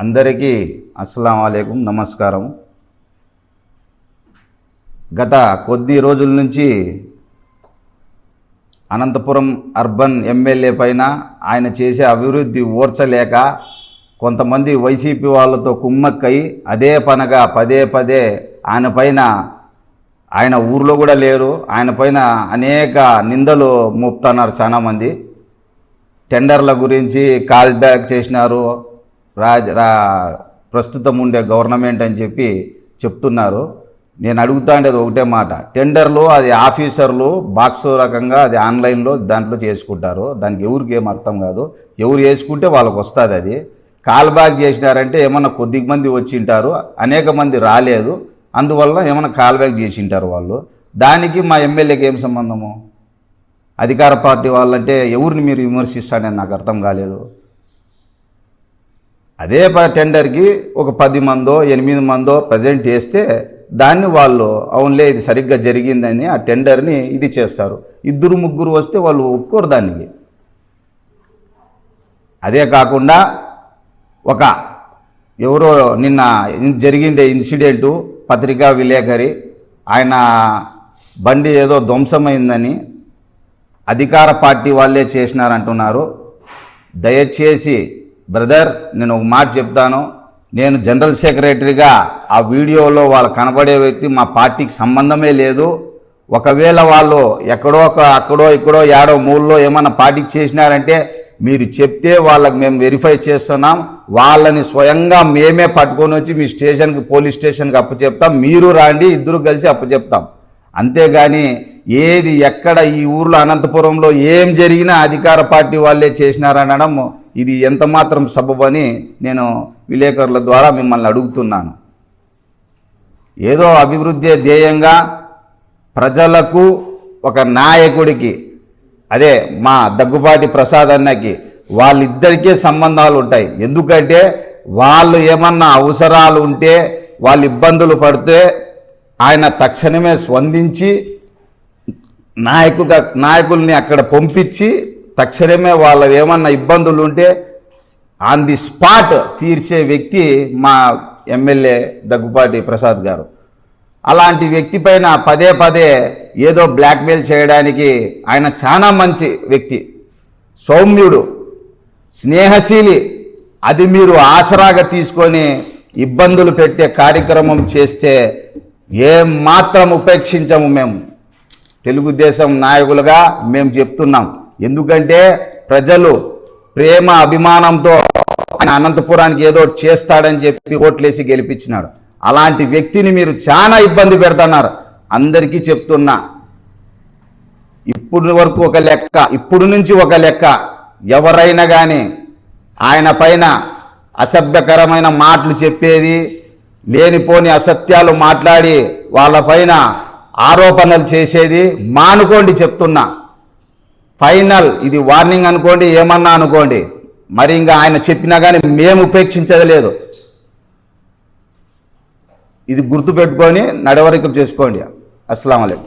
అందరికీ అస్సలాము అలైకుం, నమస్కారం. గత కొద్ది రోజుల నుంచి అనంతపురం అర్బన్ ఎమ్మెల్యే పైన ఆయన చేసే అభివృద్ధి ఓర్చలేక కొంతమంది వైసీపీ వాళ్ళతో కుమ్మక్కై అదే పనగా పదే పదే ఆయన పైన, ఆయన ఊర్లో కూడా లేరు, ఆయన పైన అనేక నిందలు మోపుతున్నారు. చాలామంది టెండర్ల గురించి కాల్ బ్యాక్ చేసినారు, ప్రస్తుతం ఉండే గవర్నమెంట్ అని చెప్పి చెప్తున్నారు. నేను అడుగుతా ఉండేది ఒకటే మాట, టెండర్లు అది ఆఫీసర్లు బాక్స్ రకంగా అది ఆన్లైన్లో దాంట్లో చేసుకుంటారు, దానికి ఎవరికి ఏం అర్థం కాదు. ఎవరు చేసుకుంటే వాళ్ళకు వస్తుంది. అది కాల్ బ్యాక్ చేసినారంటే ఏమన్నా కొద్ది మంది వచ్చింటారు, అనేక మంది రాలేదు, అందువల్ల ఏమన్నా కాల్ బ్యాక్ చేసింటారు వాళ్ళు. దానికి మా ఎమ్మెల్యేకి ఏం సంబంధము? అధికార పార్టీ వాళ్ళంటే ఎవరిని మీరు విమర్శిస్తారని నాకు అర్థం కాలేదు. అదే టెండర్కి ఒక 10 మందో 8 మందో ప్రజెంట్ చేస్తే దాన్ని వాళ్ళు అవునులే ఇది సరిగ్గా జరిగిందని ఆ టెండర్ని ఇది చేస్తారు. 2-3 వస్తే వాళ్ళు ఒప్పుకోరు దానికి. అదే కాకుండా ఎవరో నిన్న జరిగిండే ఇన్సిడెంటు, పత్రికా విలేకరి ఆయన బండి ఏదో ధ్వంసమైందని అధికార పార్టీ వాళ్ళే చేసినారంటున్నారు. దయచేసి బ్రదర్, నేను ఒక మాట చెప్తాను, నేను జనరల్ సెక్రటరీగా ఆ వీడియోలో వాళ్ళు కనబడే వ్యక్తి మా పార్టీకి సంబంధమే లేదు. ఒకవేళ వాళ్ళు అక్కడో ఇక్కడో ఏడో మూలలో ఏమన్నా పార్టీకి చేసినారంటే మీరు చెప్తే వాళ్ళకి మేము వెరిఫై చేస్తున్నాం, వాళ్ళని స్వయంగా మేమే పట్టుకొని వచ్చి మీ స్టేషన్కి, పోలీస్ స్టేషన్కి అప్పచెప్తాం, మీరు రాండి, ఇద్దరు కలిసి అప్పచెప్తాం. అంతేగాని ఏది ఎక్కడ ఈ ఊర్లో అనంతపురంలో ఏం జరిగినా అధికార పార్టీ వాళ్ళే చేసినారనడం ఇది ఎంత మాత్రం సబబని నేను విలేకరుల ద్వారా మిమ్మల్ని అడుగుతున్నాను. ఏదో అభివృద్ధి ధ్యేయంగా ప్రజలకు ఒక నాయకుడికి, అదే మా దగ్గుబాటి ప్రసాద్ అన్నకి, వాళ్ళిద్దరికీ సంబంధాలు ఉంటాయి. ఎందుకంటే వాళ్ళు ఏమన్నా అవసరాలు ఉంటే, వాళ్ళు ఇబ్బందులు పడితే ఆయన తక్షణమే స్పందించి నాయకుల్ని అక్కడ పంపించి తక్షణమే వాళ్ళ ఏమన్నా ఇబ్బందులు ఉంటే ఆన్ ది స్పాట్ తీర్చే వ్యక్తి మా ఎమ్మెల్యే దగ్గుబాటి ప్రసాద్ గారు. అలాంటి వ్యక్తి పైన పదే పదే ఏదో బ్లాక్మెయిల్ చేయడానికి, ఆయన చాలా మంచి వ్యక్తి, సౌమ్యుడు, స్నేహశీలి, అది మీరు ఆసరాగా తీసుకొని ఇబ్బందులు పెట్టే కార్యక్రమం చేస్తే ఏం మాత్రం ఉపేక్షించము. మేము తెలుగుదేశం నాయకులుగా మేము చెప్తున్నాం. ఎందుకంటే ప్రజలు ప్రేమ అభిమానంతో ఆయన అనంతపురానికి ఏదో చేస్తాడని చెప్పి ఓట్లేసి గెలిపించినాడు. అలాంటి వ్యక్తిని మీరు చాలా ఇబ్బంది పెడుతున్నారు. అందరికీ చెప్తున్నా, ఇప్పుడు వరకు ఒక లెక్క, ఇప్పుడు నుంచి ఒక లెక్క, ఎవరైనా కానీ ఆయన పైన అసభ్యకరమైన మాటలు చెప్పేది, లేనిపోని అసత్యాలు మాట్లాడి వాళ్ళపైన ఆరోపణలు చేసేది మానుకోండి చెప్తున్నా. ఫైనల్, ఇది వార్నింగ్ అనుకోండి, ఏమన్నా అనుకోండి, మరి ఇంకా ఆయన చెప్పినా కానీ మేము ఉపేక్షించేది లేదు. ఇది గుర్తుపెట్టుకొని నడవడిక చేసుకోండి. అస్సలాము అలైకుం.